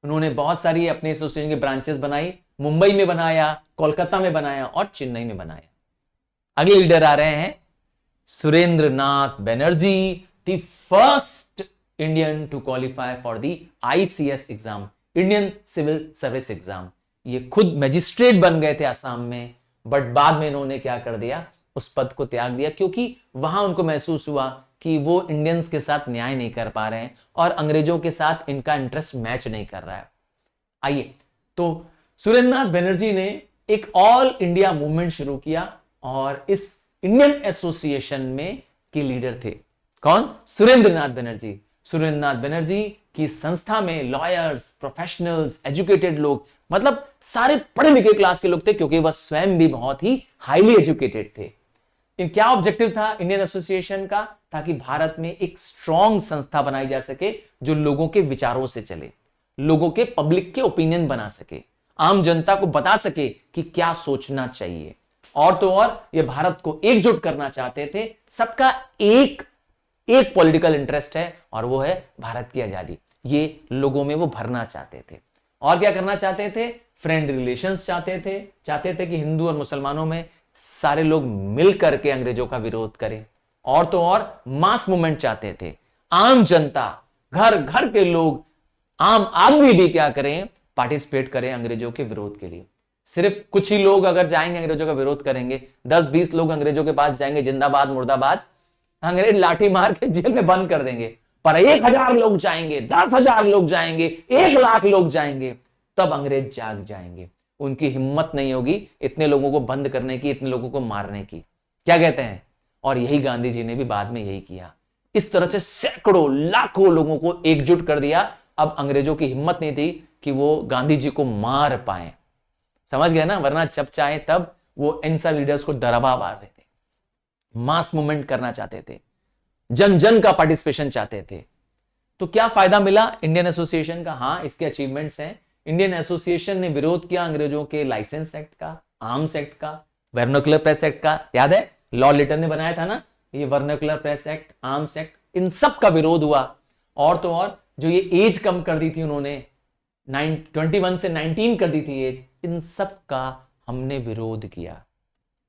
उन्होंने बहुत सारी अपने एसोसिएशन की ब्रांचेस बनाई, मुंबई में बनाया, कोलकाता में बनाया और चेन्नई में बनाया। अगले लीडर आ रहे हैं Surendra Nath Banerjee, the first Indian to qualify for the ICS exam, Indian civil service exam. ये खुद मैजिस्ट्रेट बन गए थे असम में, बट बाद में इन्होंने क्या कर दिया, उस पद को त्याग दिया, क्योंकि वहां उनको महसूस हुआ कि वो इंडियंस के साथ न्याय नहीं कर पा रहे हैं और अंग्रेजों के साथ इनका इंटरेस्ट मैच नहीं कर रहा है। आइए, तो सुरेंद्रनाथ बनर्जी ने एक ऑल इंडिया मूवमेंट शुरू किया और इस इंडियन एसोसिएशन में के लीडर थे कौन? सुरेंद्रनाथ बनर्जी। सुरेंद्रनाथ बनर्जी की संस्था में लॉयर्स, प्रोफेशनल्स, एजुकेटेड लोग, मतलब सारे पढ़े लिखे क्लास के लोग थे, क्योंकि वह स्वयं भी बहुत ही हाईली एजुकेटेड थे। इन क्या ऑब्जेक्टिव था इंडियन एसोसिएशन का? ताकि भारत में एक स्ट्रॉन्ग संस्था बनाई जा सके जो लोगों के विचारों से चले, लोगों के पब्लिक के ओपिनियन बना सके, आम जनता को बता सके कि क्या सोचना चाहिए। और तो और ये भारत को एकजुट करना चाहते थे। सबका एक पॉलिटिकल इंटरेस्ट है और वो है भारत की आजादी। ये लोगों में वो भरना चाहते थे। और क्या करना चाहते थे? फ्रेंड रिलेशंस चाहते थे कि हिंदू और मुसलमानों में सारे लोग मिल करके अंग्रेजों का विरोध करें। और तो और मास मूवमेंट चाहते थे। आम जनता, घर घर के लोग, आम आदमी भी क्या करें, पार्टिसिपेट करें अंग्रेजों के विरोध के लिए। सिर्फ कुछ ही लोग अगर जाएंगे अंग्रेजों का विरोध करेंगे, 10-20 लोग अंग्रेजों के पास जाएंगे, जिंदाबाद मुर्दाबाद, अंग्रेज लाठी मार के जेल में बंद कर देंगे। पर 1000 लोग जाएंगे, 10,000 लोग जाएंगे, 1,00,000 लोग जाएंगे, तब अंग्रेज जाग जाएंगे। उनकी हिम्मत नहीं होगी इतने लोगों को बंद करने की, इतने लोगों को मारने की। क्या कहते हैं? और यही गांधी जी ने भी बाद में यही किया। इस तरह से सैकड़ों लाखों लोगों को एकजुट कर दिया। अब अंग्रेजों की हिम्मत नहीं थी कि वो गांधी जी को मार पाए। समझ गए ना? वरना जब चाहे तब वो इन सब लीडर्स को दरबा मार रहे थे। मास मूवमेंट करना चाहते थे, जन जन का पार्टिसिपेशन चाहते थे। तो क्या फायदा मिला इंडियन एसोसिएशन का? हां, इसके अचीवमेंट्स हैं। इंडियन एसोसिएशन ने विरोध किया अंग्रेजों के लाइसेंस एक्ट का, आर्म्स एक्ट का, वर्नाक्युलर प्रेस एक्ट का। याद है लॉर्ड लिटन ने बनाया था ना ये vernacular press act, arms act, इन सब का विरोध हुआ। और तो और जो ये एज कम कर दी थी उन्होंने, 21 से 19 कर दी थी एज, इन सब का हमने विरोध किया।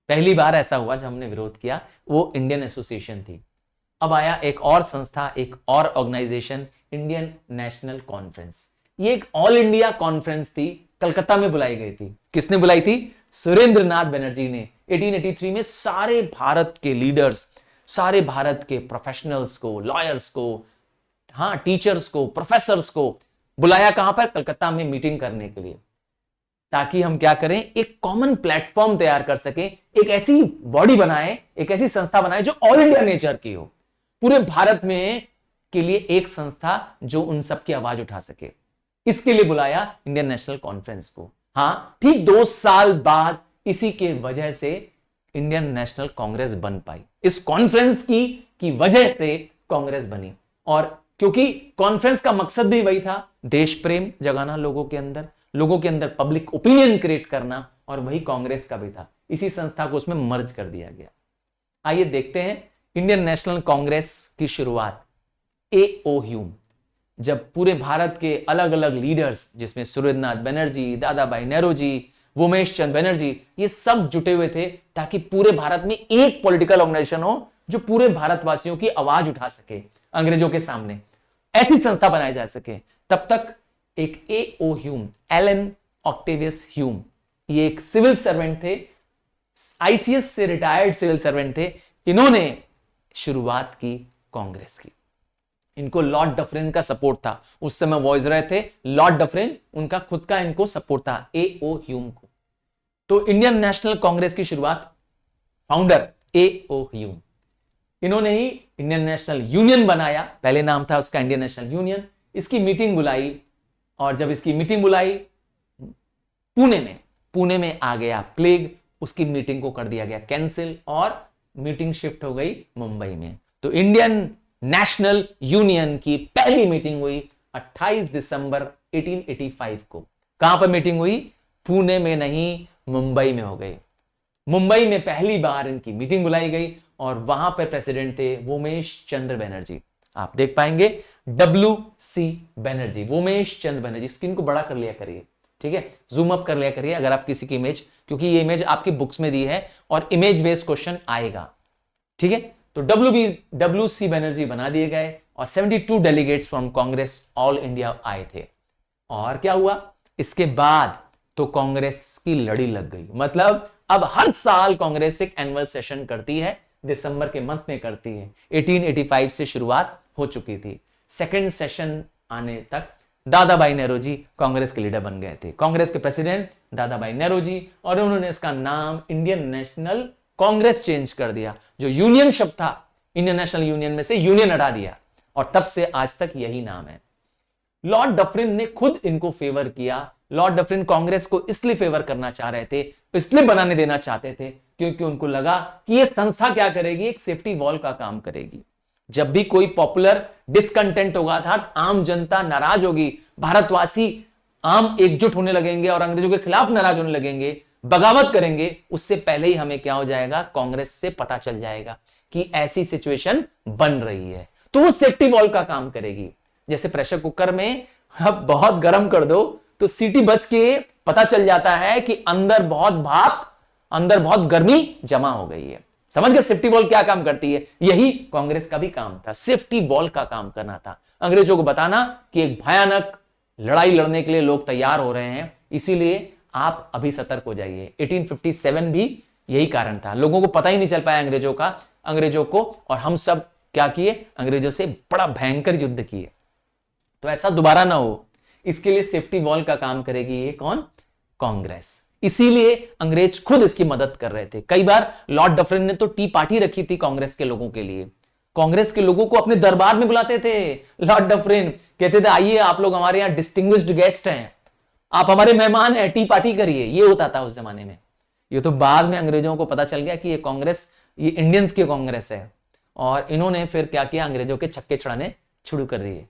पहली बार ऐसा हुआ जब हमने विरोध किया, वो इंडियन एसोसिएशन थी। अब आया एक और संस्था, एक और ऑर्गेनाइजेशन, इंडियन नेशनल कॉन्फ्रेंस। ये एक ऑल इंडिया कॉन्फ्रेंस थी, कलकत्ता में बुलाई गई थी। किसने बुलाई थी? सुरेंद्रनाथ बनर्जी ने 1883 में सारे भारत के लीडर्स, सारे भारत के प्रोफेशनल्स को, लॉयर्स को, हाँ टीचर्स को, प्रोफेसर्स को बुलाया। कहां पर? कलकत्ता में मीटिंग करने के लिए, ताकि हम क्या करें, एक कॉमन प्लेटफॉर्म तैयार कर सके, एक ऐसी बॉडी बनाए, एक ऐसी संस्था बनाए जो ऑल इंडिया नेचर की हो, पूरे भारत में के लिए एक संस्था जो उन सब की आवाज उठा सके। इसके लिए बुलाया इंडियन नेशनल कॉन्फ्रेंस को। हां, ठीक 2 साल बाद इसी के वजह से इंडियन नेशनल कांग्रेस बन पाई। इस कॉन्फ्रेंस की वजह से कांग्रेस बनी। और क्योंकि कॉन्फ्रेंस का मकसद भी वही था, देश प्रेम जगाना लोगों के अंदर पब्लिक ओपिनियन क्रिएट करना, और वही कांग्रेस का भी था। इसी संस्था को उसमें मर्ज कर दिया गया। आइए देखते हैं इंडियन नेशनल कांग्रेस की शुरुआत। A.O. ह्यूम, जब पूरे भारत के अलग अलग लीडर्स, जिसमें सुरेंद्रनाथ बनर्जी, दादा भाई नेहरू, उमेश चंद्र बनर्जी, ये सब जुटे हुए थे, ताकि पूरे भारत में एक पॉलिटिकल ऑर्गेनाइजेशन हो जो पूरे भारतवासियों की आवाज उठा सके अंग्रेजों के सामने। ऐसी संस्था बनाई जा सके। तब तक एक A.O. Hume, Elon Octavius Hume, ये एक सिविल सर्वेंट थे, आईसीएस से रिटायर्ड सिविल सर्वेंट थे। इन्होंने शुरुआत की कांग्रेस की। इनको लॉर्ड डफरिन का सपोर्ट था। उस समय वॉइसरॉय थे लॉर्ड डफरिन, उनका खुद का इनको सपोर्ट था A.O. ह्यूम को। तो इंडियन नेशनल कांग्रेस की शुरुआत फाउंडर A.O. ह्यूम, इन्होंने ही इंडियन नेशनल यूनियन बनाया। पहले नाम था उसका इंडियन नेशनल यूनियन। इसकी मीटिंग बुलाई, और जब इसकी मीटिंग बुलाई पुणे में आ गया प्लेग, उसकी मीटिंग को कर दिया गया कैंसिल, और मीटिंग शिफ्ट हो गई मुंबई में। तो इंडियन नेशनल यूनियन की पहली मीटिंग हुई 28 दिसंबर 1885 को। कहां पर मीटिंग हुई? पुणे में नहीं, मुंबई में हो गई। मुंबई में पहली बार इनकी मीटिंग बुलाई गई, और वहां पर प्रेसिडेंट थे उमेश चंद्र बनर्जी। आप देख पाएंगे WC बनर्जी, उमेश चंद्र बनर्जी। स्क्रीन को बड़ा कर लिया करिए, ठीक है, जूम अप कर लिया करिए अगर आप किसी की इमेज, क्योंकि ये इमेज आपकी बुक्स में दी है और इमेज बेस्ड क्वेश्चन आएगा, ठीक है। तो WC बनर्जी बना दिए गए, और 72 delegates from Congress all India आए थे। और क्या हुआ इसके बाद, तो कांग्रेस की लड़ी लग गई। मतलब अब हर साल कांग्रेस एक एनुअल सेशन करती है, दिसंबर के मंथ में करती है। 1885 से शुरुआत हो चुकी थी। सेकंड सेशन आने तक दादा भाई नेहरू जी कांग्रेस के लीडर बन गए थे, कांग्रेस के प्रेसिडेंट दादा भाई नेहरू जी, और उन्होंने इसका नाम इंडियन नेशनल कांग्रेस चेंज कर दिया। जो यूनियन शब्द था, इंडियन नेशनल यूनियन में से यूनियन हटा दिया, और तब से आज तक यही नाम है। लॉर्ड डफरिन ने खुद इनको फेवर किया। लॉर्ड डफरिन कांग्रेस को इसलिए फेवर करना चाह रहे थे, इसलिए बनाने देना चाहते थे, क्योंकि उनको लगा कि यह संस्था क्या करेगी, एक सेफ्टी वॉल का काम करेगी। जब भी कोई पॉपुलर डिसकंटेंट होगा, अर्थात आम जनता नाराज होगी, भारतवासी आम एकजुट होने लगेंगे और अंग्रेजों के खिलाफ नाराज होने लगेंगे, बगावत करेंगे, उससे पहले ही हमें क्या हो जाएगा, कांग्रेस से पता चल जाएगा कि ऐसी सिचुएशन बन रही है, तो वो सेफ्टी वॉल का काम करेगी। जैसे प्रेशर कुकर में अब बहुत गर्म कर दो तो सीटी बच के पता चल जाता है कि अंदर बहुत भाप, अंदर बहुत गर्मी जमा हो गई है। समझ गए सेफ्टी वॉल क्या काम करती है? यही कांग्रेस का भी काम था, सेफ्टी वॉल का काम करना था, अंग्रेजों को बताना कि एक भयानक लड़ाई लड़ने के लिए लोग तैयार हो रहे हैं, इसीलिए आप अभी सतर्क हो जाइए। 1857 भी यही कारण था, लोगों को पता ही नहीं चल पाया अंग्रेजों को, और हम सब क्या किए, अंग्रेजों से बड़ा भयंकर युद्ध किए। तो ऐसा दोबारा ना हो, इसके लिए सेफ्टी वॉल का काम करेगी ये कौन? कांग्रेस। इसीलिए अंग्रेज खुद इसकी मदद कर रहे थे। कई बार लॉर्ड डफरिन ने तो टी पार्टी रखी थी कांग्रेस के लोगों के लिए, कांग्रेस के लोगों को अपने दरबार में बुलाते थे। लॉर्ड डफरिन कहते थे आइए आप लोग हमारे यहां डिस्टिंग्विश्ड गेस्ट हैं, आप हमारे मेहमान हैं, टी पार्टी करिए। ये होता था उस जमाने में। ये तो बाद में अंग्रेजों को पता चल गया कि ये कांग्रेस, ये इंडियंस की कांग्रेस है, और इन्होंने फिर क्या किया, अंग्रेजों के छक्के छुड़ाने शुरू कर दिए।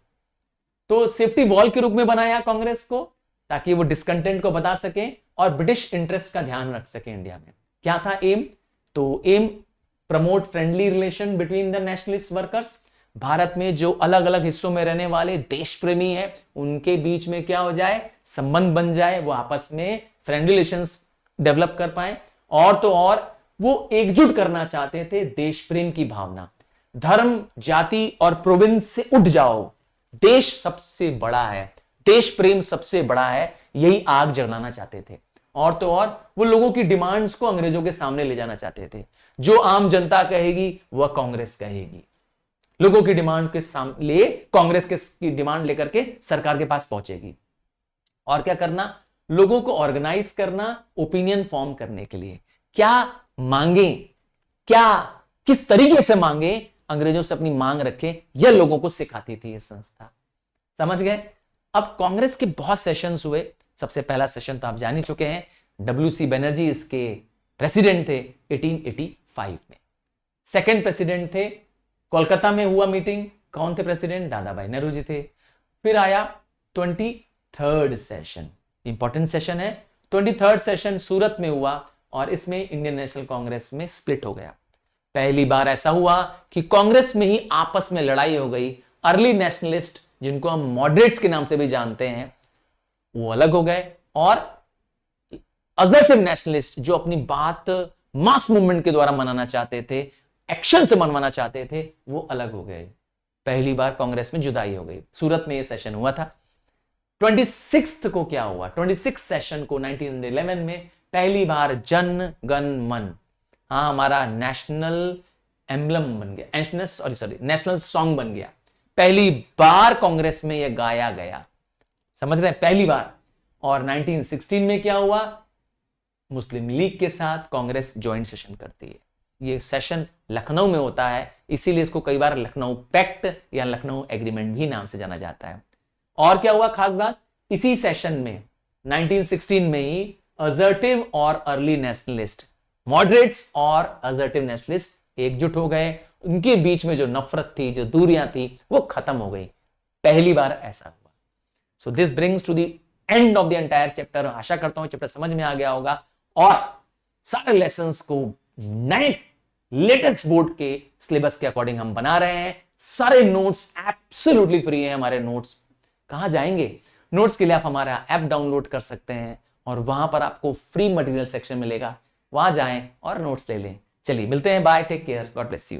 तो सेफ्टी वॉल के रूप में बनाया कांग्रेस को, ताकि वो डिस्कंटेंट को बता सके और ब्रिटिश इंटरेस्ट का ध्यान रख सके इंडिया में। क्या था एम? तो aim promote friendly relation between the nationalist workers. Bharat में जो अलग अलग हिस्सों में रहने वाले देश प्रेमी हैं, उनके बीच में क्या हो जाए, संबंध बन जाए, वो आपस में फ्रेंडली रिलेशंस डेवलप कर पाए। और तो और वो एकजुट करना चाहते थे देश प्रेम की भावना। धर्म, जाति और प्रोविंस से उठ जाओ, देश सबसे बड़ा है, देश प्रेम सबसे बड़ा है, यही आग जलाना चाहते थे। और तो और वो लोगों की डिमांड्स को अंग्रेजों के सामने ले जाना चाहते थे। जो आम जनता कहेगी वह कांग्रेस कहेगी। लोगों की डिमांड के सामने कांग्रेस की डिमांड लेकर के सरकार के पास पहुंचेगी। और क्या करना, लोगों को ऑर्गेनाइज करना, ओपिनियन फॉर्म करने के लिए। क्या मांगे, क्या किस तरीके से मांगे, अंग्रेजों से अपनी मांग रखे, यह लोगों को सिखाती थी ये संस्था। समझ गए? अब कांग्रेस के बहुत सेशंस हुए। सबसे पहला सेशन तो आप जान ही चुके हैं, WC बनर्जी इसके प्रेसिडेंट थे 1885 में। सेकंड प्रेसिडेंट थे, कोलकाता में हुआ मीटिंग, कौन थे प्रेसिडेंट? दादा भाई नेहरू जी थे। फिर आया 23rd सेशन, इंपॉर्टेंट सेशन है। 23rd सेशन सूरत में हुआ, और इसमें इंडियन नेशनल कांग्रेस में स्प्लिट हो गया। पहली बार ऐसा हुआ कि कांग्रेस में ही आपस में लड़ाई हो गई। अर्ली नेशनलिस्ट, जिनको हम मॉडरेट्स के नाम से भी जानते हैं, वो अलग हो गए, और असर्टिव नेशनलिस्ट, जो अपनी बात मास मूवमेंट के द्वारा मनाना चाहते थे, एक्शन से मनवाना चाहते थे, वो अलग हो गए। पहली बार कांग्रेस में जुदाई हो गई। सूरत में यह सेशन हुआ था। 26th को क्या हुआ, 26th सेशन को 1911 में पहली बार जन गण मन, हाँ, हमारा नेशनल एम्बलम बन गया, नेशनल सॉन्ग बन गया। पहली बार कांग्रेस में यह गाया गया, समझ रहे हैं, पहली बार। और 1916 में क्या हुआ, मुस्लिम लीग के साथ कांग्रेस ज्वाइंट सेशन करती है। यह सेशन लखनऊ में होता है, इसीलिए इसको कई बार लखनऊ पैक्ट या लखनऊ एग्रीमेंट भी नाम से जाना जाता है। और क्या हुआ खास बात, इसी सेशन में 1916 में ही असर्टिव और अर्ली नेशनलिस्ट, मॉडरेट्स और असर्टिव नेशनलिस्ट एकजुट हो गए। उनके बीच में जो नफरत थी, जो दूरियां थी, वो खत्म हो गई। पहली बार ऐसा हुआ। So this brings to the end of the entire chapter. आशा करता हूं चैप्टर समझ में आ गया होगा, और सारे लेसन्स को नए लेटेस्ट बोर्ड के सिलेबस के अकॉर्डिंग हम बना रहे हैं। सारे नोट्स एब्सोल्युटली फ्री है। हमारे नोट्स कहां जाएंगे? नोट्स के लिए आप हमारा ऐप डाउनलोड कर सकते हैं, और वहां पर आपको फ्री मटेरियल सेक्शन मिलेगा, वहां जाएं और नोट्स ले लें। चलिए मिलते हैं, bye, take care, God bless you.